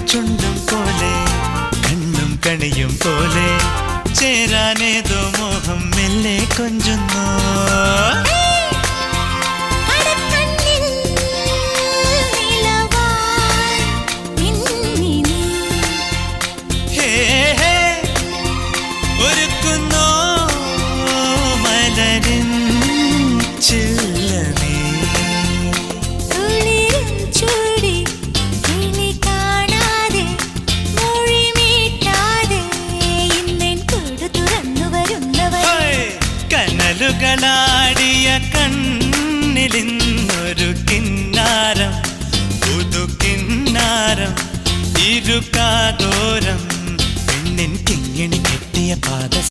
ചുണ്ടും പോലെ കണ്ണും കണിയും പോലെ ചേരാനേതോ മോഹം മെല്ലെ കൊഞ്ചുന്നു. ഒരുക്കുന്നോ മലരിൻ ചില്ലമേ കനലുകളാടിയ കണ്ണിലിന്നൊരു കിന്നാരം പുതു കിന്നാരം ഇരുകാതോരം പെണ്ണിൻ കിങ്ങിണി കെട്ടിയ പാദ